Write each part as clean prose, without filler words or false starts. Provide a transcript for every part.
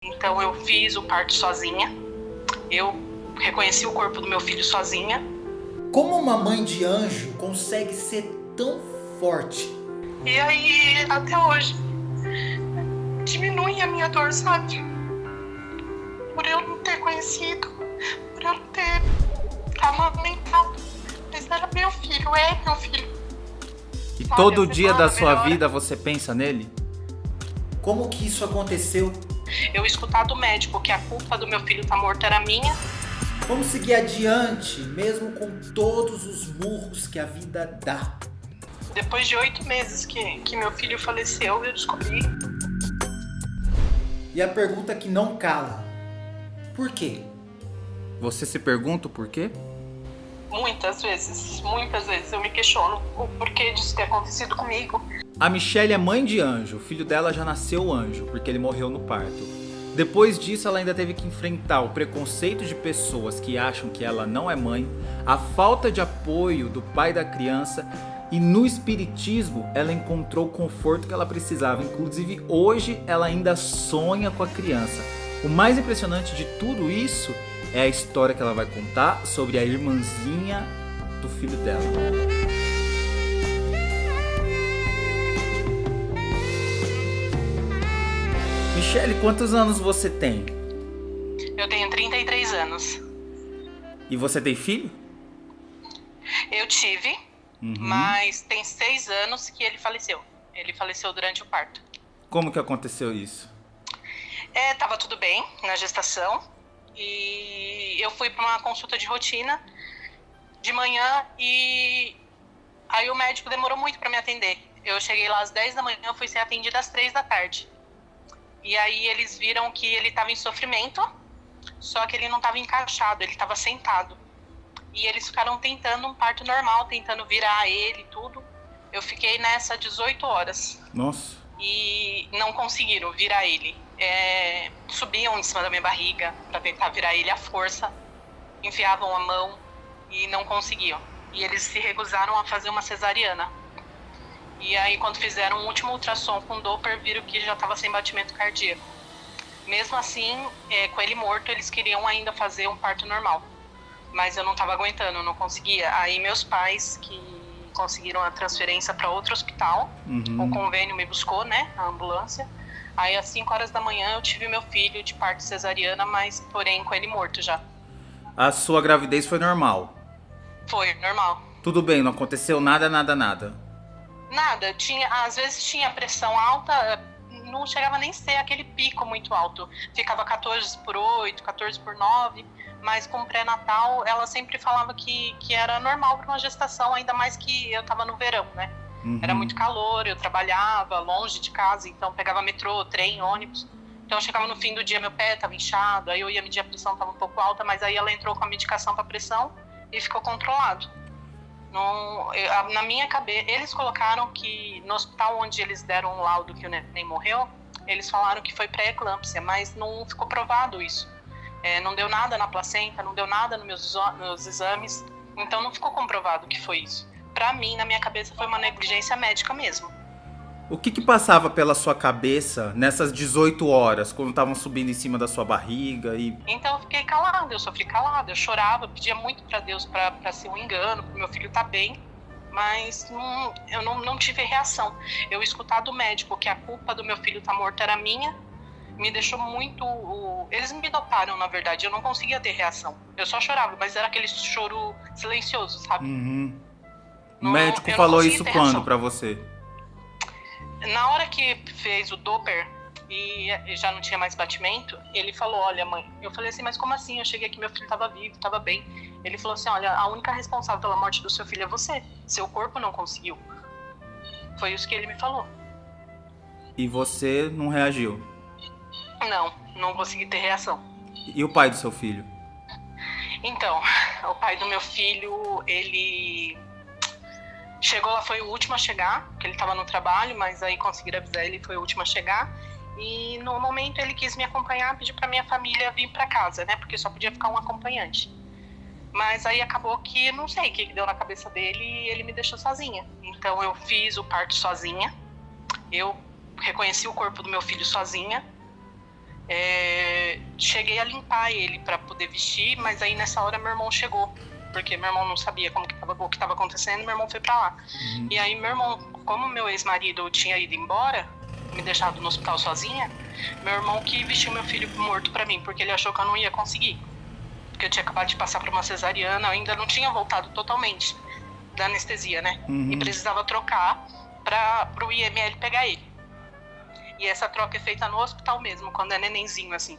Então eu fiz o parto sozinha, eu reconheci o corpo do meu filho sozinha. Como uma mãe de anjo consegue ser tão forte? E aí, até hoje, diminui a minha dor, sabe? Por eu não ter conhecido, por eu não ter amamentado. Mas era meu filho, é meu filho. E Olha, todo você dia fala da na sua melhor. vida você pensa nele? Como que isso aconteceu? Eu escutar do médico que a culpa do meu filho tá morto era minha. Como seguir adiante, mesmo com todos os murros que a vida dá? Depois de 8 meses que meu filho faleceu, eu descobri. E a pergunta que não cala: por quê? Você se pergunta o porquê? Muitas vezes eu me questiono o porquê disso ter acontecido comigo. A Michelle é mãe de anjo, o filho dela já nasceu anjo, porque ele morreu no parto. Depois disso, ela ainda teve que enfrentar o preconceito de pessoas que acham que ela não é mãe, a falta de apoio do pai da criança, e no espiritismo ela encontrou o conforto que ela precisava. Inclusive, hoje ela ainda sonha com a criança. O mais impressionante de tudo isso é a história que ela vai contar sobre a irmãzinha do filho dela. Michelle, quantos anos você tem? Eu tenho 33 anos. E você tem filho? Eu tive, mas tem 6 anos que ele faleceu. Ele faleceu durante o parto. Como que aconteceu isso? Tava tudo bem na gestação e eu fui para uma consulta de rotina de manhã e aí o médico demorou muito para me atender. Eu cheguei lá às 10 da manhã, eu fui ser atendida às 3 da tarde. E aí eles viram que ele estava em sofrimento, só que ele não estava encaixado, ele estava sentado. E eles ficaram tentando um parto normal, tentando virar ele e tudo. Eu fiquei nessa 18 horas. Nossa. E não conseguiram virar ele. Subiam em cima da minha barriga para tentar virar ele à força, enfiavam a mão e não conseguiam. E eles se recusaram a fazer uma cesariana. E aí, quando fizeram um último ultrassom com Doppler, viram que já estava sem batimento cardíaco. Mesmo assim, com ele morto, eles queriam ainda fazer um parto normal. Mas eu não estava aguentando, eu não conseguia. Aí meus pais, que conseguiram a transferência para outro hospital, o convênio me buscou, né, a ambulância. Aí às 5 horas da manhã eu tive meu filho de parto cesariana, mas porém com ele morto já. A sua gravidez foi normal? Foi, normal. Tudo bem, não aconteceu nada? Nada, às vezes tinha pressão alta, não chegava nem a ser aquele pico muito alto. Ficava 14/8, 14/9, mas com pré-natal ela sempre falava que era normal para uma gestação, ainda mais que eu tava no verão, né? Era muito calor, eu trabalhava longe de casa, então pegava metrô, trem, ônibus. Então chegava no fim do dia, meu pé tava inchado, aí eu ia medir a pressão, tava um pouco alta, mas aí ela entrou com a medicação para pressão e ficou controlado. Na minha cabeça, eles colocaram que no hospital onde eles deram um laudo que o neném morreu, eles falaram que foi pré-eclâmpsia, mas não ficou provado isso. Não deu nada na placenta, não deu nada nos meus exames, então não ficou comprovado que foi isso. Pra mim, na minha cabeça, foi uma negligência médica mesmo. O que passava pela sua cabeça nessas 18 horas, quando estavam subindo em cima da sua barriga e... Então eu fiquei calada, eu sofri calada, eu chorava, pedia muito pra Deus pra ser um engano, pro meu filho tá bem, mas eu não tive reação. Eu escutar do médico que a culpa do meu filho tá morto era minha, me deixou muito... Eles me doparam, na verdade, eu não conseguia ter reação. Eu só chorava, mas era aquele choro silencioso, sabe? O médico falou isso quando pra você? Na hora que fez o Doppler e já não tinha mais batimento, ele falou, olha mãe, eu falei assim, mas como assim? Eu cheguei aqui, meu filho estava vivo, estava bem. Ele falou assim, olha, a única responsável pela morte do seu filho é você, seu corpo não conseguiu. Foi isso que ele me falou. E você não reagiu? Não consegui ter reação. E o pai do seu filho? Então, o pai do meu filho, ele... chegou lá, foi o último a chegar, porque ele estava no trabalho, mas aí conseguiram avisar, ele foi o último a chegar. E no momento ele quis me acompanhar, pediu para minha família vir para casa, né? Porque só podia ficar um acompanhante. Mas aí acabou que, não sei o que deu na cabeça dele e ele me deixou sozinha. Então eu fiz o parto sozinha, eu reconheci o corpo do meu filho sozinha. Cheguei a limpar ele para poder vestir, mas aí nessa hora meu irmão chegou, porque meu irmão não sabia o que estava acontecendo, meu irmão foi para lá. E aí meu irmão, como meu ex-marido tinha ido embora, me deixado no hospital sozinha, meu irmão que vestiu meu filho morto para mim, porque ele achou que eu não ia conseguir, porque eu tinha acabado de passar por uma cesariana, eu ainda não tinha voltado totalmente da anestesia, né? E precisava trocar para o IML pegar ele. E essa troca é feita no hospital mesmo, quando é nenenzinho, assim.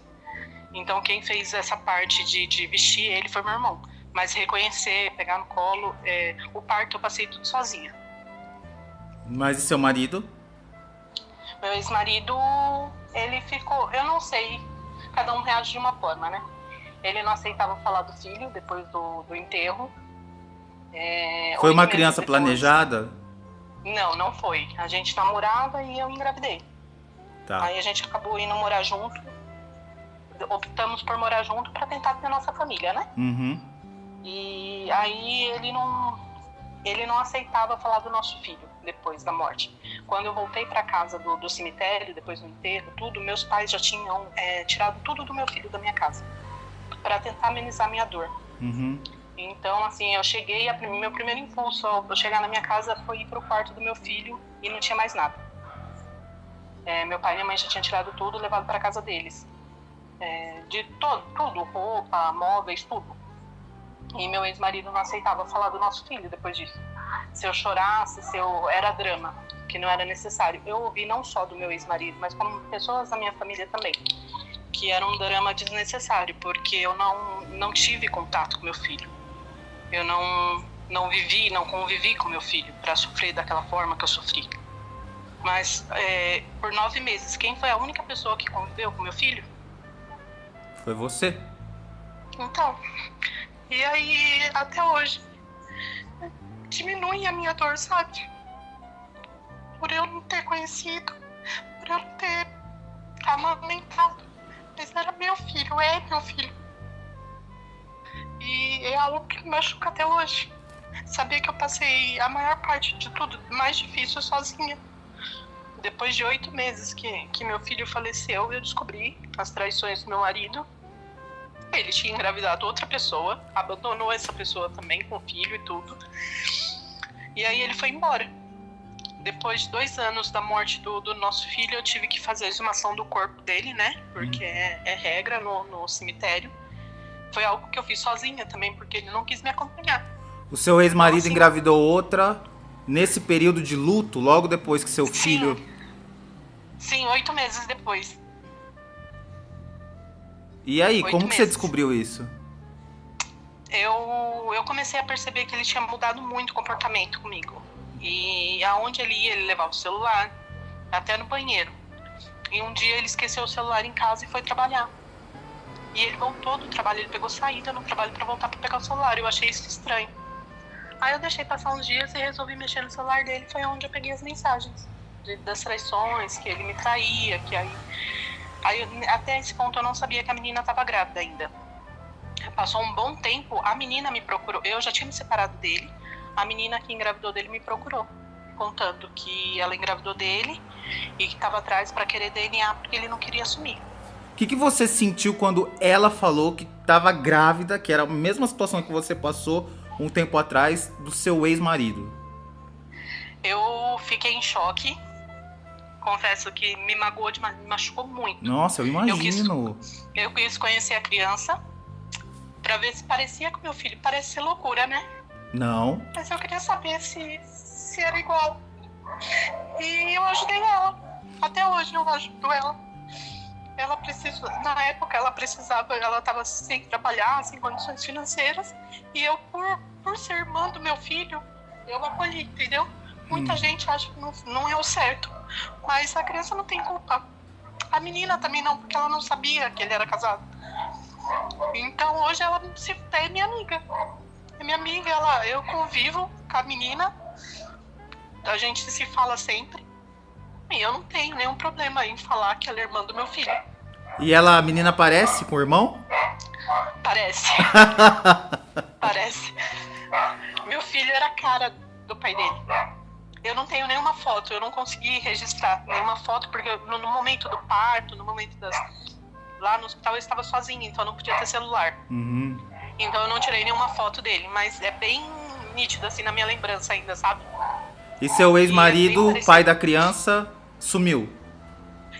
Então quem fez essa parte de vestir ele foi meu irmão. Mas reconhecer, pegar no colo, o parto eu passei tudo sozinha. Mas e seu marido? Meu ex-marido, ele ficou, eu não sei, cada um reage de uma forma, né? Ele não aceitava falar do filho depois do enterro. Foi uma criança planejada? Não foi. A gente namorava e eu engravidei. Tá. Aí a gente acabou indo morar junto. Optamos por morar junto para tentar ter nossa família, né? E aí ele não aceitava falar do nosso filho depois da morte. Quando eu voltei para casa do cemitério, depois do enterro, tudo, meus pais já tinham tirado tudo do meu filho da minha casa para tentar amenizar minha dor. Então, assim, eu cheguei, meu primeiro impulso ao chegar na minha casa foi ir pro quarto do meu filho e não tinha mais nada. Meu pai e minha mãe já tinham tirado tudo, levado para casa deles. De tudo, roupa, móveis, tudo. E meu ex-marido não aceitava falar do nosso filho depois disso. Se eu chorasse, era drama, que não era necessário. Eu ouvi não só do meu ex-marido, mas como pessoas da minha família também, que era um drama desnecessário, porque eu não tive contato com meu filho. Eu não convivi com meu filho para sofrer daquela forma que eu sofri. Mas por 9 meses, quem foi a única pessoa que conviveu com meu filho? Foi você. Então, e aí até hoje diminui a minha dor, sabe? Por eu não ter conhecido, por eu não ter amamentado. Mas era meu filho, é meu filho. E é algo que me machuca até hoje. Saber que eu passei a maior parte de tudo mais difícil sozinha. Depois de 8 meses que meu filho faleceu, eu descobri as traições do meu marido. Ele tinha engravidado outra pessoa, abandonou essa pessoa também com o filho e tudo. E aí ele foi embora. Depois de 2 anos da morte do nosso filho, eu tive que fazer a exumação do corpo dele, né? Porque é regra no cemitério. Foi algo que eu fiz sozinha também, porque ele não quis me acompanhar. O seu ex-marido Então, assim, engravidou outra nesse período de luto, logo depois que seu filho... Sim, 8 meses depois. E aí, 8 como que você meses. descobriu isso? Eu comecei a perceber que ele tinha mudado muito o comportamento comigo. E aonde ele ia, ele levava o celular, até no banheiro. E um dia ele esqueceu o celular em casa e foi trabalhar. E ele voltou do trabalho, ele pegou saída no trabalho para voltar para pegar o celular. Eu achei isso estranho. Aí eu deixei passar uns dias e resolvi mexer no celular dele. Foi onde eu peguei as mensagens das traições, que ele me traía, que aí até esse ponto eu não sabia que a menina estava grávida ainda. Passou um bom tempo, a menina me procurou. Eu já tinha me separado dele. A menina que engravidou dele me procurou, contando que ela engravidou dele e que estava atrás para querer DNA porque ele não queria assumir. O que você sentiu quando ela falou que estava grávida, que era a mesma situação que você passou um tempo atrás do seu ex-marido? Eu fiquei em choque. Confesso que me magoou demais, me machucou muito. Nossa, eu imagino. Eu quis conhecer a criança pra ver se parecia com meu filho. Parece ser loucura, né? Não. Mas eu queria saber se era igual. E eu ajudei ela. Até hoje eu ajudo ela. Ela precisou, na época ela precisava, ela estava sem trabalhar, sem condições financeiras. E eu, por ser irmã do meu filho, eu acolhi, entendeu? Muita gente acha que não é o certo. Mas a criança não tem culpa. A menina também não, porque ela não sabia que ele era casado. Então hoje ela é minha amiga. É minha amiga, eu convivo com a menina. A gente se fala sempre. E eu não tenho nenhum problema em falar que ela é irmã do meu filho. E a menina parece com o irmão? Parece. Parece. Meu filho era a cara do pai dele. Eu não tenho nenhuma foto, eu não consegui registrar nenhuma foto, porque no momento do parto, no momento lá no hospital eu estava sozinha, então eu não podia ter celular. Uhum. Então eu não tirei nenhuma foto dele, mas é bem nítido assim na minha lembrança ainda, sabe? E seu E é ex-marido, bem pai parecido. da criança, sumiu.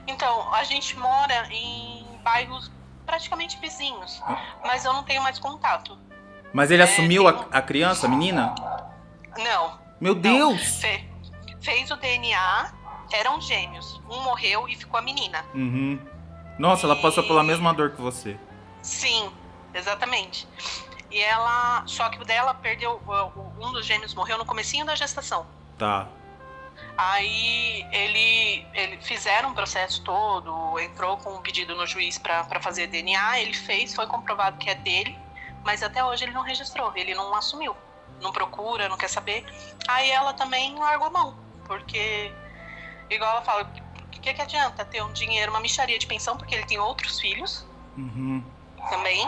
Então, a gente mora em bairros praticamente vizinhos, mas eu não tenho mais contato. Mas ele assumiu tem a criança, a menina? Não. Meu não. Deus! Fez o DNA, eram gêmeos. Um morreu e ficou a menina. Uhum. Nossa, ela passou pela mesma dor que você. Sim, exatamente. E ela, só que o dela perdeu, um dos gêmeos morreu no comecinho da gestação. Tá. Aí ele fizeram um processo todo, entrou com um pedido no juiz pra fazer DNA, ele fez, foi comprovado que é dele, mas até hoje ele não registrou, ele não assumiu, não procura, não quer saber. Aí ela também largou mão, porque, igual ela fala, o que adianta ter um dinheiro, uma mixaria de pensão, porque ele tem outros filhos Uhum. também,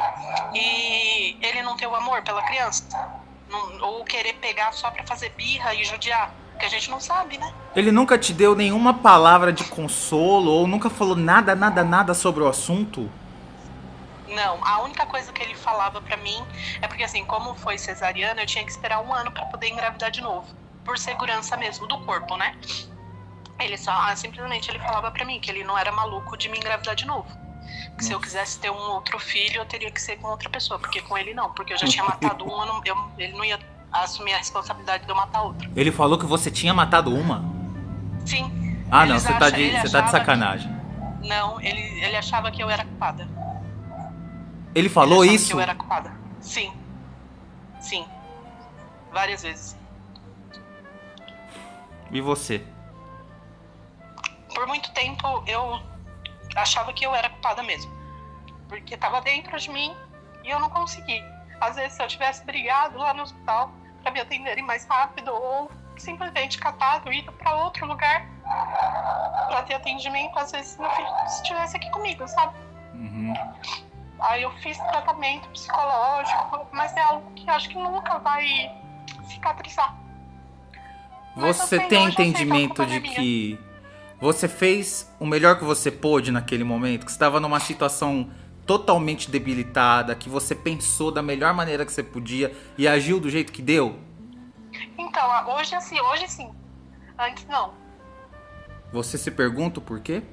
e ele não tem o amor pela criança, ou querer pegar só pra fazer birra e judiar. Que a gente não sabe, né? Ele nunca te deu nenhuma palavra de consolo ou nunca falou nada sobre o assunto? Não, a única coisa que ele falava pra mim é porque assim, como foi cesariana, eu tinha que esperar 1 ano pra poder engravidar de novo. Por segurança mesmo do corpo, né? Ele só, simplesmente ele falava pra mim que ele não era maluco de me engravidar de novo. Que se eu quisesse ter um outro filho, eu teria que ser com outra pessoa, porque com ele não, porque eu já tinha matado um, ele não ia assumir a responsabilidade de eu matar outro. Ele falou que você tinha matado uma? Sim. Ah, não, Eles você tá acham- ele de achava sacanagem. que- Não, ele achava que eu era culpada. Ele falou Ele achava isso? que eu era culpada. Sim. Sim. Várias vezes. E você? Por muito tempo eu achava que eu era culpada mesmo. Porque tava dentro de mim e eu não consegui. Às vezes, se eu tivesse brigado lá no hospital pra me atenderem mais rápido, ou simplesmente catado, ido pra outro lugar pra ter atendimento, às vezes meu filho estivesse aqui comigo, sabe? Uhum. Aí eu fiz tratamento psicológico, mas é algo que acho que nunca vai cicatrizar. Mas Você eu sei, tem hoje eu sei que a entendimento culpa não de é minha. que você fez o melhor que você pôde naquele momento? Que você estava numa situação totalmente debilitada, que você pensou da melhor maneira que você podia e agiu do jeito que deu? Então, hoje assim, hoje sim. Antes não. Você se pergunta o porquê?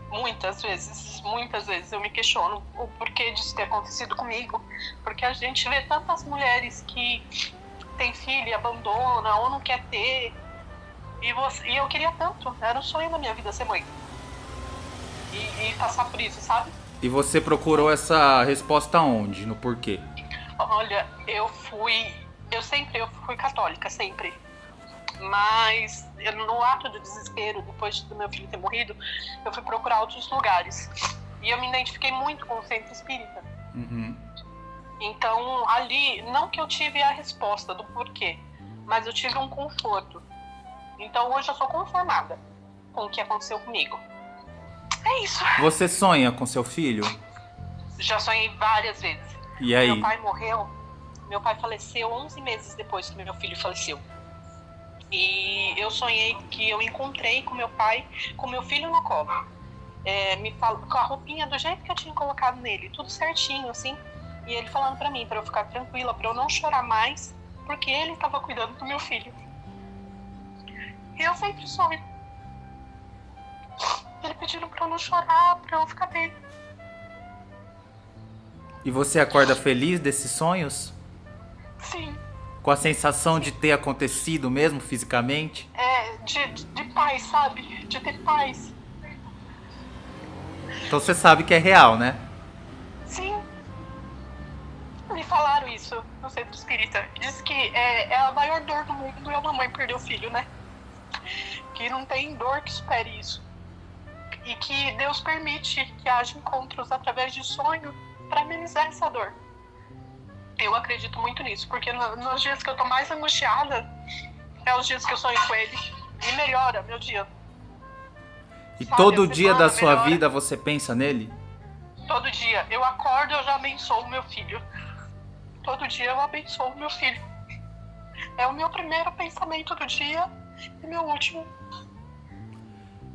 Muitas vezes eu me questiono o porquê disso ter acontecido comigo. Porque a gente vê tantas mulheres que têm filho e abandona ou não quer ter. E eu queria tanto, era um sonho da minha vida ser mãe. E passar por isso, sabe? E você procurou essa resposta onde? No porquê? Olha, eu fui católica, sempre. Mas no ato do desespero, depois do meu filho ter morrido, eu fui procurar outros lugares. E eu me identifiquei muito com o centro espírita. Uhum. Então, ali, não que eu tive a resposta do porquê, mas eu tive um conforto. Então, hoje eu sou conformada com o que aconteceu comigo. É isso. Você sonha com seu filho? Já sonhei várias vezes. E aí? Meu pai morreu, meu pai faleceu 11 meses depois que meu filho faleceu. E eu sonhei que eu encontrei com meu pai, com meu filho no colo. Com a roupinha do jeito que eu tinha colocado nele, tudo certinho, assim. E ele falando pra mim, pra eu ficar tranquila, pra eu não chorar mais, porque ele tava cuidando do meu filho. E eu sempre sonho. Ele pedindo pra eu não chorar, pra eu ficar bem. E você acorda feliz desses sonhos? Sim. Com a sensação de ter acontecido mesmo fisicamente? De paz, sabe? De ter paz. Então você sabe que é real, né? Sim. Me falaram isso no centro espírita. Diz que é a maior dor do mundo é uma mãe perder o filho, né? Que não tem dor que supere isso. E que Deus permite que haja encontros através de sonho para amenizar essa dor. Eu acredito muito nisso, porque nos dias que eu tô mais angustiada, é os dias que eu sonho com ele. E melhora meu dia. E Sabe, todo a dia semana da sua melhora. vida você pensa nele? Todo dia. Eu acordo e eu já abençoo o meu filho. Todo dia eu abençoo o meu filho. É o meu primeiro pensamento do dia e meu último.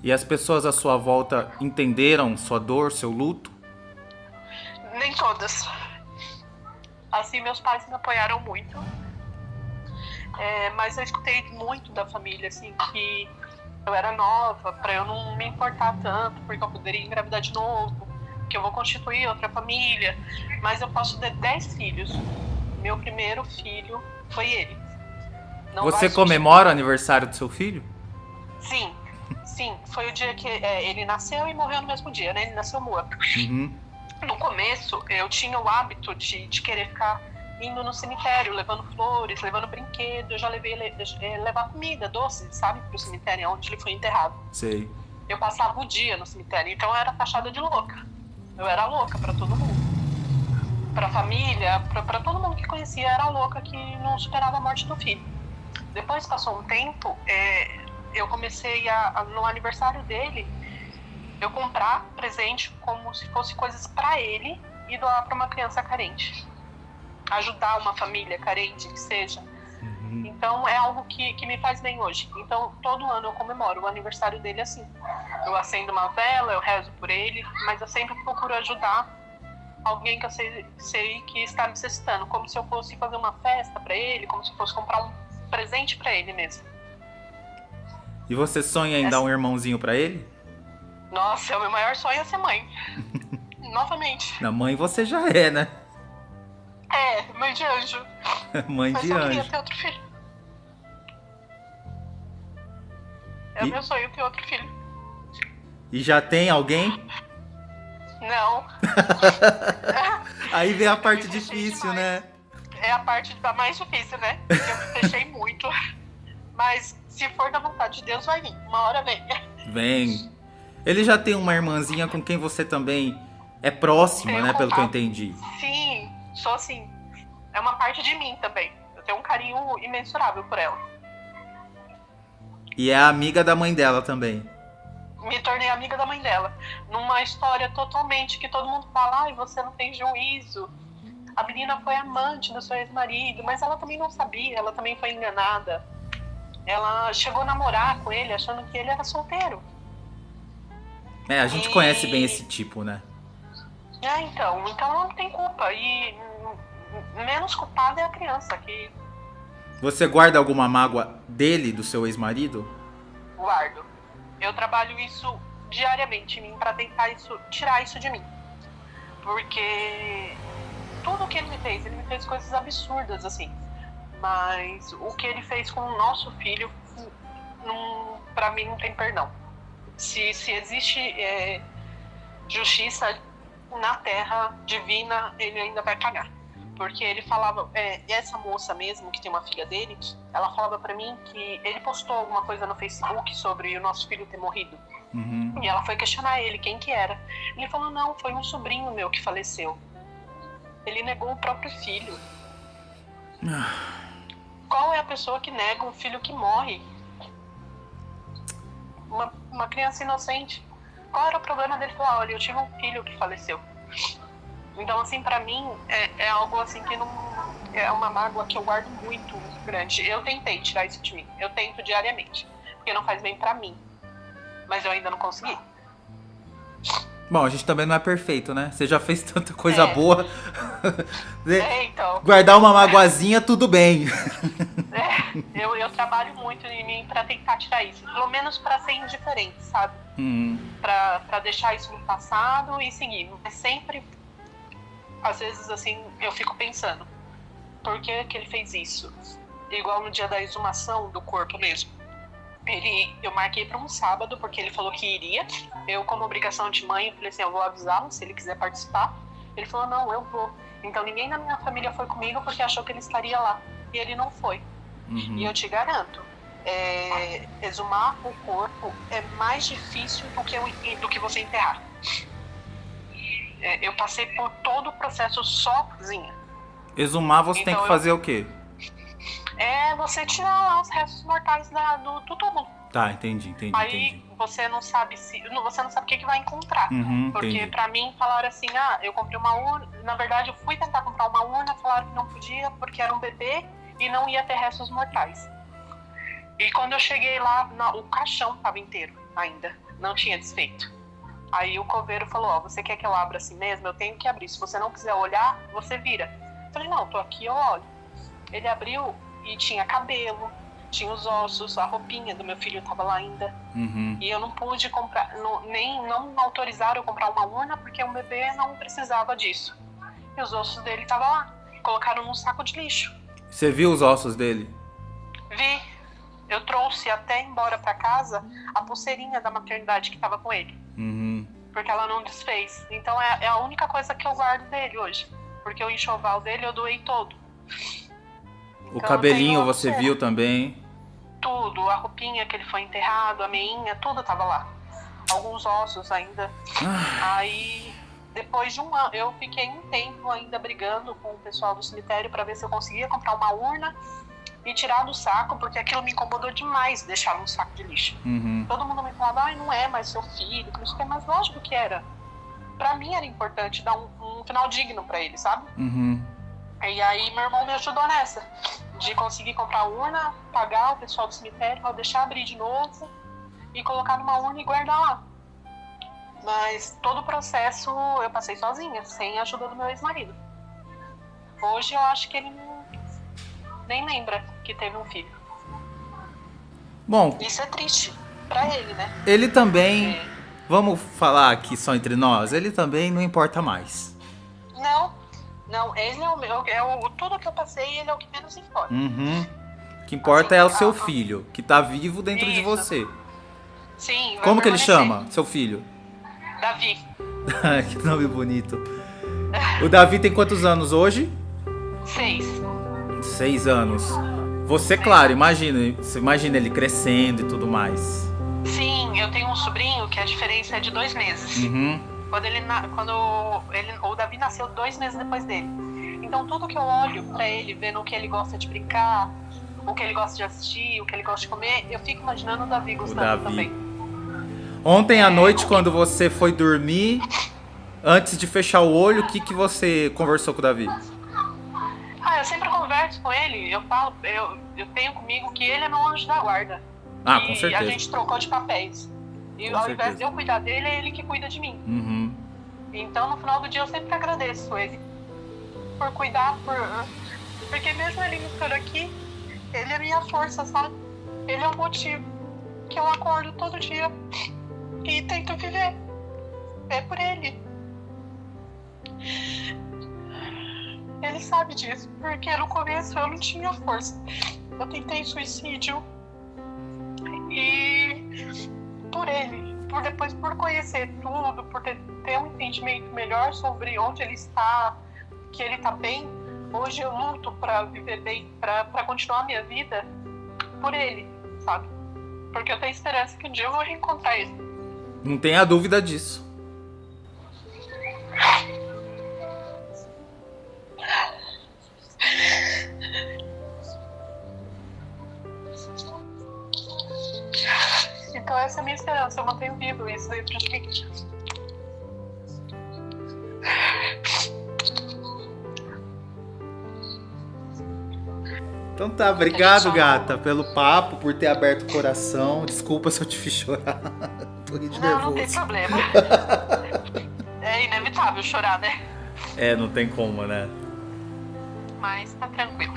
E as pessoas à sua volta entenderam sua dor, seu luto? todas. Assim, meus pais me apoiaram muito. Mas eu escutei muito da família, assim, que eu era nova, pra eu não me importar tanto, porque eu poderia engravidar de novo, que eu vou constituir outra família. Mas eu posso ter 10 filhos. Meu primeiro filho foi ele. Não Você vai comemora o aniversário do seu filho? Sim, foi o dia que ele nasceu e morreu no mesmo dia, né? Ele nasceu morto. Uhum. No começo, eu tinha o hábito de querer ficar indo no cemitério, levando flores, levando brinquedos. Eu já levar comida, doce, sabe? Pro cemitério onde ele foi enterrado. Sei. Eu passava o dia no cemitério, então eu era taxada de louca. Eu era louca pra todo mundo. Pra família, pra todo mundo que conhecia, eu era louca que não superava a morte do filho. Depois passou um tempo, eu comecei no aniversário dele, eu comprar presente como se fosse coisas pra ele e doar pra uma criança carente. Ajudar uma família carente, que seja. Uhum. Então é algo que me faz bem hoje. Então todo ano eu comemoro o aniversário dele assim. Eu acendo uma vela, eu rezo por ele, mas eu sempre procuro ajudar alguém que eu sei que está necessitando. Como se eu fosse fazer uma festa pra ele, como se eu fosse comprar um presente pra ele mesmo. E você sonha em dar um irmãozinho pra ele? Nossa, o meu maior sonho é ser mãe. Novamente. Na mãe você já é, né? Mãe de anjo. Mãe Mas de eu queria anjo. ter outro filho. E- Meu sonho ter outro filho. E já tem alguém? Não. Aí vem a parte me fechei difícil, demais. né? É a parte da mais difícil, né? Porque eu me fechei muito. Mas se for da vontade de Deus, vai vir. Uma hora vem. Vem. Ele já tem uma irmãzinha com quem você também é próxima, Tenho né? Pelo que eu contato. entendi. Sim, sou assim. É uma parte de mim também. Eu tenho um carinho imensurável por ela. E é amiga da mãe dela também. Me tornei amiga da mãe dela. Numa história totalmente que todo mundo fala, ai, você não tem juízo. A menina foi amante do seu ex-marido, mas ela também não sabia, ela também foi enganada. Ela chegou a namorar com ele achando que ele era solteiro. A gente conhece bem esse tipo, né? Então ela não tem culpa. E menos culpada é a criança, que Você guarda alguma mágoa dele, do seu ex-marido? guardo. Eu trabalho isso diariamente em mim pra tentar tirar isso de mim. Porque tudo que ele me fez coisas absurdas, assim. Mas o que ele fez com o nosso filho, pra mim não tem perdão. Se existe justiça na terra divina, ele ainda vai pagar. Porque ele falava, essa moça mesmo, que tem uma filha dele, ela falava pra mim que ele postou alguma coisa no Facebook sobre o nosso filho ter morrido. Uhum. E ela foi questionar ele, quem que era. Ele falou, não, foi um sobrinho meu que faleceu. Ele negou o próprio filho. Qual é a pessoa que nega um filho que morre? Uma criança inocente. Qual era o problema dele? Falar, olha, eu tive um filho que faleceu. Então, assim, pra mim, é algo assim que não... É uma mágoa que eu guardo muito grande. Eu tentei tirar isso de mim. Eu tento diariamente. Porque não faz bem pra mim. Mas eu ainda não consegui. Bom, a gente também não é perfeito, né? Você já fez tanta coisa boa. Então... Guardar uma magoazinha, tudo bem. Eu trabalho muito em mim pra tentar tirar isso. Pelo menos pra ser indiferente, sabe? Pra deixar isso no passado e seguir. Mas sempre... Às vezes, assim, eu fico pensando, por que ele fez isso? Igual no dia da exumação do corpo mesmo. Eu marquei para um sábado, porque ele falou que iria. Eu, como obrigação de mãe, eu falei assim, eu vou avisá-lo se ele quiser participar. Ele falou, não, eu vou. Então ninguém da minha família foi comigo porque achou que ele estaria lá. E ele não foi. Uhum. E eu te garanto, exumar o corpo é mais difícil do que você enterrar. Eu passei por todo o processo sozinha. Exumar, você tem que fazer o quê? Você tirar lá os restos mortais do túmulo. Tá, entendi. Aí você não sabe o que vai encontrar. Porque entendi. pra mim falaram assim, eu comprei uma urna. Na verdade, eu fui tentar comprar uma urna, falaram que não podia porque era um bebê e não ia ter restos mortais. E quando eu cheguei lá, o caixão tava inteiro ainda, não tinha desfeito. Aí o coveiro falou, ó, você quer que eu abra assim mesmo? Eu tenho que abrir. Se você não quiser olhar, você vira. Eu falei, não, tô aqui, eu olho. Ele abriu e tinha cabelo, tinha os ossos, a roupinha do meu filho tava lá ainda. Uhum. E eu não pude comprar, não autorizaram eu comprar uma urna porque o bebê não precisava disso. E os ossos dele estavam lá, colocaram num saco de lixo. Você viu os ossos dele? Vi, eu trouxe até embora pra casa a pulseirinha da maternidade que tava com ele. Uhum. Porque ela não desfez. Então é a única coisa que eu guardo dele hoje. Porque o enxoval dele eu doei todo. O Então, cabelinho eu tenho você viu também? tudo, a roupinha que ele foi enterrado, a meinha, tudo tava lá. Alguns ossos ainda. Aí, depois de um ano, eu fiquei um tempo ainda brigando com o pessoal do cemitério para ver se eu conseguia comprar uma urna e tirar do saco, porque aquilo me incomodou demais, deixar num saco de lixo. Uhum. Todo mundo me falava, ai, não é mais seu filho, que não sei o que, mas lógico que era. Pra mim era importante dar um final digno pra ele, sabe? Uhum. E aí meu irmão me ajudou nessa, de conseguir comprar a urna, pagar o pessoal do cemitério, pra eu deixar abrir de novo e colocar numa urna e guardar lá. Mas todo o processo eu passei sozinha, sem a ajuda do meu ex-marido. Hoje eu acho que ele nem lembra que teve um filho. Bom, Isso é triste pra ele, né? ele também, vamos falar aqui só entre nós, ele também não importa mais. Não, ele tudo que eu passei, ele é o que menos importa. Uhum. O que importa é o seu filho, que tá vivo dentro de Isso. você. Sim, vai Como que ele permanecer. chama, seu filho? Davi, Que nome bonito. O Davi tem quantos anos hoje? 6. 6 anos. Você, claro, você imagina ele crescendo e tudo mais. Sim, eu tenho um sobrinho que a diferença é de 2 meses. Uhum. O Davi nasceu 2 meses depois dele. Então tudo que eu olho pra ele, vendo o que ele gosta de brincar, o que ele gosta de assistir, o que ele gosta de comer, eu fico imaginando o Davi gostando Davi. também. Ontem à noite, quando você foi dormir, antes de fechar o olho, o que você conversou com o Davi? Eu sempre converso com ele, eu falo, eu tenho comigo que ele é meu anjo da guarda. Ah, E com certeza. a gente trocou de papéis. E Com ao certeza. invés de eu cuidar dele, é ele que cuida de mim. Uhum. Então no final do dia eu sempre agradeço ele por cuidar, porque mesmo ele não estando aqui, ele é minha força, sabe? Ele é o motivo que eu acordo todo dia e tento viver. É por ele. Ele sabe disso, porque no começo eu não tinha força. Eu tentei suicídio e por ele, por conhecer tudo, por ter um entendimento melhor sobre onde ele está, que ele está bem, hoje eu luto para viver bem, para continuar a minha vida por ele, sabe? Porque eu tenho esperança que um dia eu vou reencontrar ele. Não tenha dúvida disso. Então essa é a minha esperança, eu mantenho vivo isso dentro de mim. Então tá, obrigado, gata, pelo papo, por ter aberto o coração. Desculpa se eu te fiz chorar. Tô rindo de Não tem nervoso. problema. É inevitável chorar, né? Não tem como, né? Mas tá tranquilo.